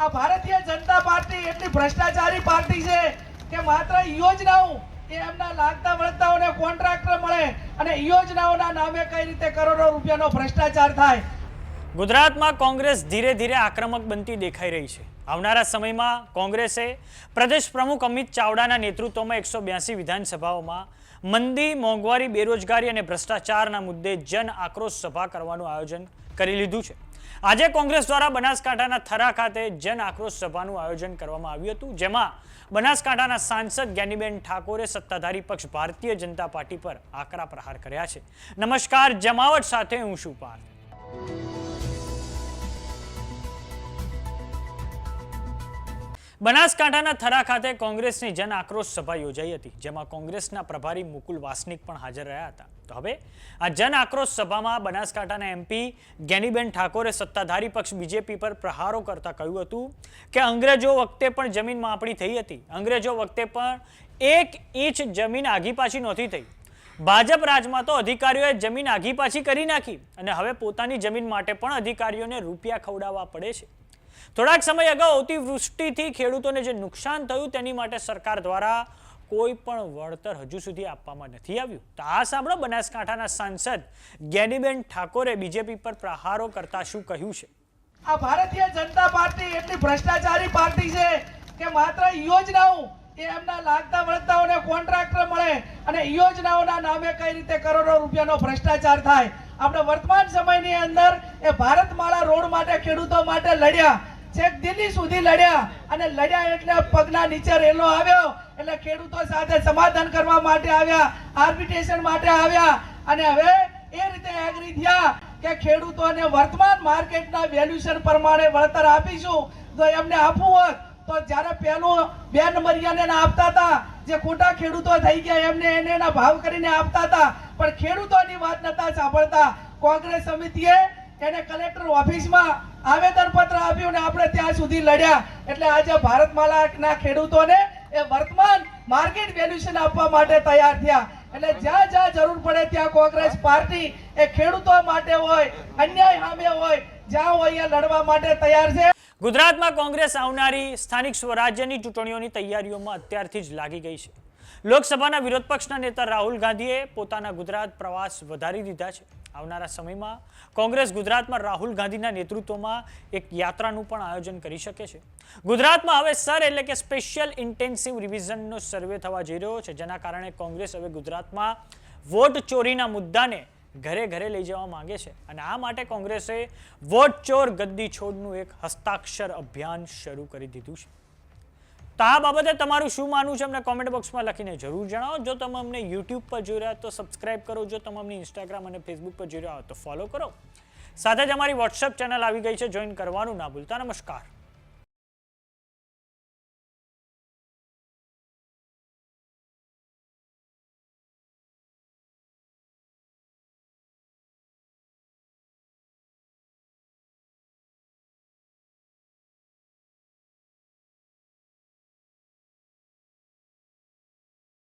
આ ભારતીય જનતા પાર્ટી એટલી ભ્રષ્ટાચારી પાર્ટી છે કે માત્ર યોજનાઓ એ એમના લાગતા વળગતાઓને કોન્ટ્રાક્ટર મળે અને યોજનાઓના નામે કઈ રીતે કરોડો રૂપિયાનો ભ્રષ્ટાચાર થાય। ગુજરાતમાં કોંગ્રેસ ધીરે ધીરે આક્રમક બનતી દેખાઈ રહી છે। આવનારા સમયમાં કોંગ્રેસે પ્રદેશ પ્રમુખ અમિત ચાવડાના નેતૃત્વમાં 182 વિધાનસભાઓમાં મંદી, મોંઘવારી, બેરોજગારી અને ભ્રષ્ટાચારના મુદ્દે જન આક્રોશ સભા કરવાનું આયોજન કરી લીધું છે। આજે કોંગ્રેસ દ્વારા બનાસકાંઠાના થરા ખાતે જન આક્રોશ સભાનું આયોજન કરવામાં આવ્યું હતું, જેમાં બનાસકાંઠાના સાંસદ જ્ઞાનીબેન ઠાકોરે સત્તાધારી પક્ષ ભારતીય જનતા પાર્ટી પર આકરા પ્રહાર કર્યા છે। નમસ્કાર, જમાવટ સાથે હું છું પાર્થ। બનાસકાંઠાના થરા ખાતે કોંગ્રેસની જન આક્રોશ સભા યોજાઈ હતી, જેમાં કોંગ્રેસના પ્રભારી મુકુલ વાસનિક પણ હાજર રહ્યા હતા। તો હવે આ જન આક્રોશ સભામાં બનાસકાંઠાના એમપી જ્ઞાનીબેન ઠાકોરે સત્તાધારી પક્ષ બીજેપી પર પ્રહારો કરતા કહ્યું હતું કે અંગ્રેજો વખતે પણ જમીન માપણી થઈ હતી, અંગ્રેજો વખતે પણ 1 ઇંચ જમીન આગી પાછી નહોતી થઈ। ભાજપ રાજમાં તો અધિકારીઓએ જમીન આગી પાછી કરી નાખી અને હવે પોતાની જમીન માટે પણ અધિકારીઓને રૂપિયા ખવડાવવા પડે છે। થોડાક સમય અગાઉ અતિવૃષ્ટિથી ખેડૂતોને જે નુકસાન થયું તેની માટે સરકાર દ્વારા કોઈ પણ વળતર હજુ સુધી આપવામાં નથી આવ્યું। તો આ સાંભળો બનાસકાંઠાના સાંસદ જ્ઞાનીબેન ઠાકોરે બીજેપી પર પ્રહારો કરતા શું કહ્યું છે। આ ભારતીય જનતા પાર્ટી એટલી ભ્રષ્ટાચારી પાર્ટી છે કે માત્ર યોજનાઓ એ એમના લાગતા વળગતાઓને કોન્ટ્રાક્ટર મળે અને યોજનાઓના નામે કઈ રીતે કરોડો રૂપિયાનો ભ્રષ્ટાચાર થાય। આપણે વર્તમાન સમયની અંદર એ ભારતમાળા રોડ માટે ખેડૂતો માટે લડ્યા, છેક દિલ્હી સુધી લડ્યા અને લડ્યા એટલે પગના નીચે રેલો આવ્યો એટલે ખેડૂતો સાથે સમાધાન કરવા માટે આવ્યા, આર્બિટ્રેશન માટે આવ્યા અને હવે એ રીતે એગ્રી થયા કે ખેડૂતોને વર્તમાન માર્કેટના વેલ્યુએશન પ્રમાણે વળતર આપીશું। જો એમને આપવું હોત તો જ્યારે પહેલું 2 નંબરિયાને આપતા હતા, જે ખોટા ખેડૂતો થઈ ગયા એમને એના ભાવ કરીને આપતા હતા, પણ ખેડૂતોની વાત નતા સાંભળતા। કોંગ્રેસ સમિતિએ એને કલેક્ટર ઓફિસમાં આવેદનપત્ર આપ્યું ને આપણે ત્યાં સુધી લડ્યા એટલે આજે ભારતમાલાના ખેડૂતોને એ વર્તમાન માર્કેટ વેલ્યુએશન આપવા માટે તૈયાર થયા। એટલે જ્યાં જ્યાં જરૂર પડે ત્યાં કોંગ્રેસ પાર્ટી એ ખેડૂતો માટે હોય, અન્યાય સામે હોય, જ્યાં હોય એ લડવા માટે તૈયાર છે। ગુજરાતમાં કોંગ્રેસ આવનારી સ્થાનિક સ્વરાજ્યની ચૂંટણીઓની તૈયારીઓમાં અત્યારથી જ લાગી ગઈ છે। લોકસભાના વિરોધ પક્ષના નેતા રાહુલ ગાંધીએ પોતાના ગુજરાત પ્રવાસ વધારી દીધા છે। આવનારા સમયમાં કોંગ્રેસ ગુજરાતમાં રાહુલ ગાંધીના નેતૃત્વમાં એક યાત્રાનું પણ આયોજન કરી શકે છે। ગુજરાતમાં હવે સર એટલે કે સ્પેશિયલ ઇન્ટેન્સિવ રિવિઝનનો સર્વે થવા જઈ રહ્યો છે, જેના કારણે કોંગ્રેસ હવે ગુજરાતમાં વોટ ચોરીના મુદ્દાને ઘરે ઘરે લઈ જવા માંગે છે અને આ માટે કોંગ્રેસે વોટ ચોર ગદ્દી છોડનું એક હસ્તાક્ષર અભિયાન શરૂ કરી દીધું છે। તો આ બાબતે તમારું શું માનવું છે અમને કોમેન્ટ બોક્સમાં લખીને જરૂર જણાવો। જો તમે અમને યુટ્યુબ પર જોઈ રહ્યા તો સબસ્ક્રાઇબ કરો, જો તમે અમને ઇન્સ્ટાગ્રામ અને ફેસબુક પર જોઈ રહ્યા હો તો ફોલો કરો। સાથે જ અમારી વોટ્સએપ ચેનલ આવી ગઈ છે, જોઈન કરવાનું ના ભૂલતા। નમસ્કાર।